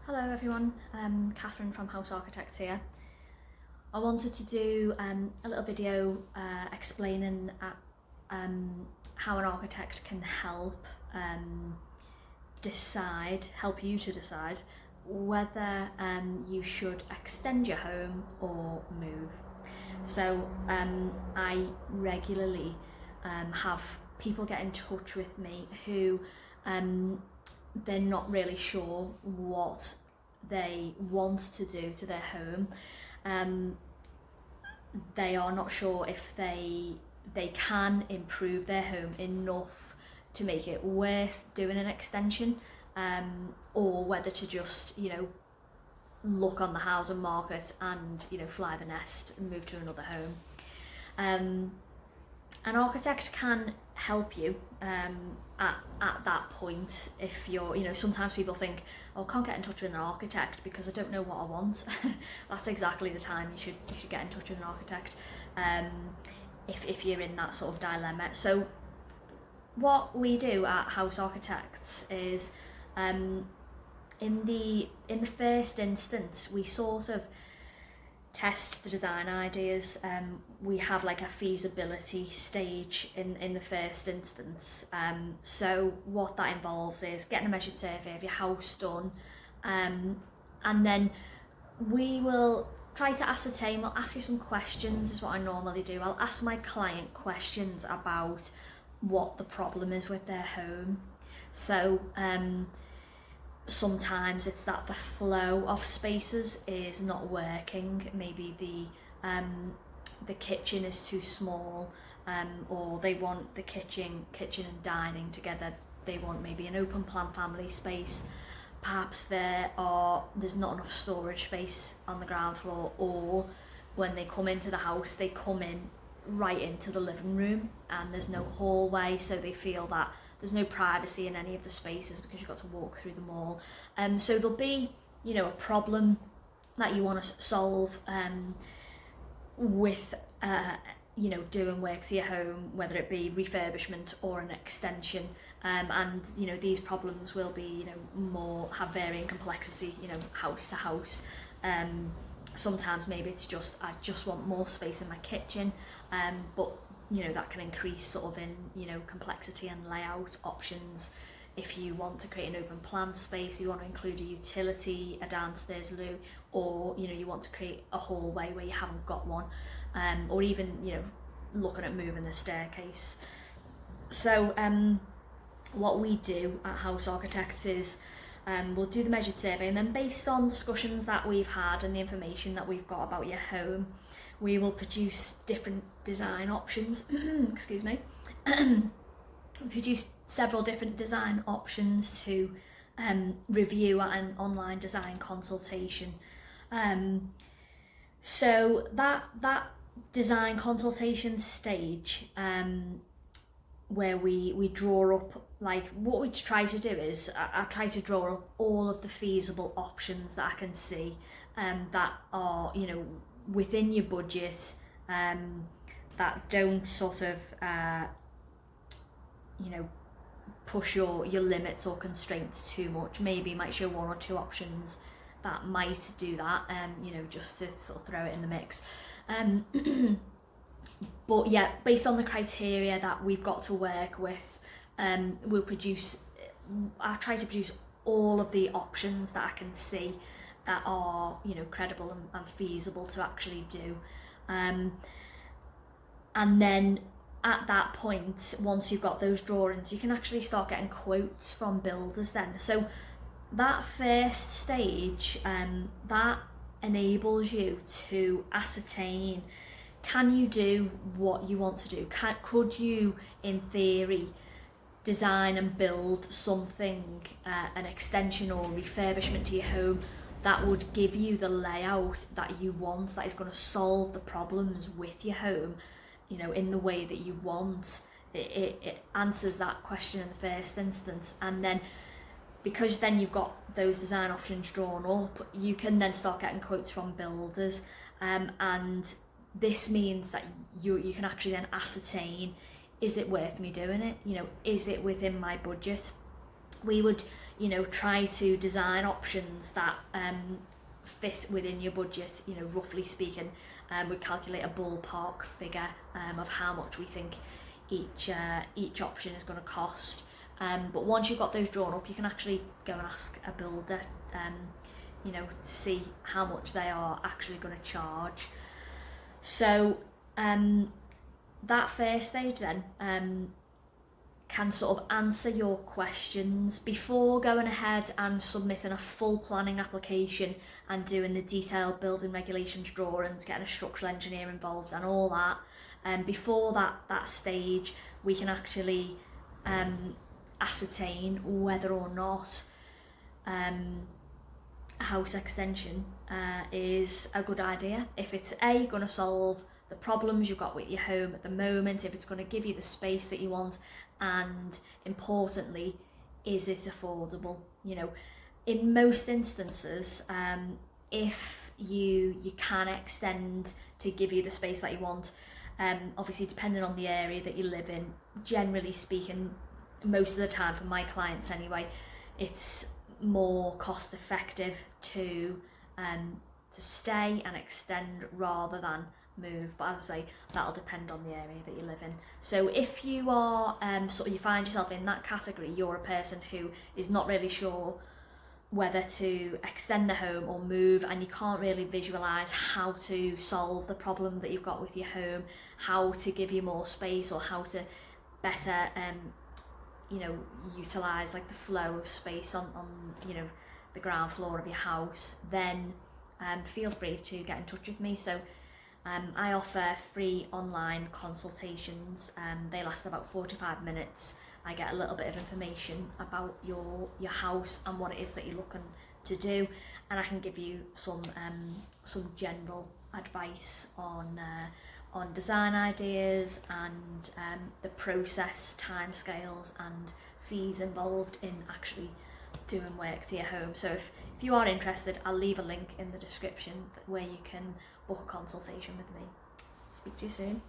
Hello everyone, Catherine from House Architects here. I wanted to do a little video explaining how an architect can help you to decide whether you should extend your home or move. So I regularly have people get in touch with me who they're not really sure what they want to do to their home. They are not sure if they can improve their home enough to make it worth doing an extension, or whether to just look on the housing market and fly the nest and move to another home. An architect can help you at that point. If you're, sometimes people think, oh, I can't get in touch with an architect because I don't know what I want. That's exactly the time you should get in touch with an architect, if you're in that sort of dilemma. So what we do at House Architects is, in the first instance, we sort of test the design ideas. We have like a feasibility stage in the first instance. So what that involves is getting a measured survey of your house done, and then we will try to ascertain, we'll ask you some questions, is what I normally do. I'll ask my client questions about what the problem is with their home. So sometimes it's that the flow of spaces is not working. Maybe the kitchen is too small, or they want the kitchen and dining together. They want maybe an open plan family space. Perhaps there's not enough storage space on the ground floor, or when they come into the house, they come in right into the living room and there's no hallway, so they feel that there's no privacy in any of the spaces because you've got to walk through them all. So there'll be, a problem that you want to solve with, doing work to your home, whether it be refurbishment or an extension. And these problems will be, have varying complexity, house to house. Sometimes maybe it's just, I just want more space in my kitchen, but that can increase sort of in complexity and layout options. If you want to create an open plan space, you want to include a utility, a downstairs loo, or you want to create a hallway where you haven't got one, or even looking at moving the staircase. So what we do at House Architects is, we'll do the measured survey, and then based on discussions that we've had and the information that we've got about your home, we will produce different design options. Excuse me. Produce several different design options to review at an online design consultation. So that design consultation stage, where we draw up, like, what we try to do is I try to draw up all of the feasible options that I can see, that are within your budget, that don't sort of push your limits or constraints too much. Maybe you might show one or two options that might do that, just to sort of throw it in the mix. But yeah, based on the criteria that we've got to work with, I try to produce all of the options that I can see that are credible and feasible to actually do. And then at that point, once you've got those drawings, you can actually start getting quotes from builders then. So that first stage, that enables you to ascertain, can you do what you want to do? Could you, in theory, design and build something, an extension or refurbishment to your home that would give you the layout that you want, that is going to solve the problems with your home, in the way that you want? It answers that question in the first instance, and then because then you've got those design options drawn up, you can then start getting quotes from builders, and this means that you can actually then ascertain, is it worth me doing it? Is it within my budget? We would you know, try to design options that fit within your budget. You know, roughly speaking, we calculate a ballpark figure of how much we think each option is going to cost. But once you've got those drawn up, you can actually go and ask a builder, you know, to see how much they are actually going to charge. So that first stage then can sort of answer your questions before going ahead and submitting a full planning application and doing the detailed building regulations drawings, getting a structural engineer involved and all that. Before that stage, we can actually ascertain whether or not house extension is a good idea. If it's going to solve the problems you've got with your home at the moment, if it's going to give you the space that you want, and importantly, is it affordable? You know, in most instances, if you can extend to give you the space that you want, obviously depending on the area that you live in, generally speaking, most of the time for my clients anyway, it's more cost effective to stay and extend rather than move. But as I say, that'll depend on the area that you live in. So if you are you find yourself in that category, you're a person who is not really sure whether to extend the home or move, and you can't really visualize how to solve the problem that you've got with your home, how to give you more space, or how to better you know, utilize like the flow of space on you know, the ground floor of your house, then feel free to get in touch with me. So I offer free online consultations. They last about 45 minutes. I get a little bit of information about your house and what it is that you're looking to do, and I can give you some general advice on design ideas and the process, timescales and fees involved in actually doing work to your home. So if you are interested, I'll leave a link in the description where you can book a consultation with me. Speak to you soon.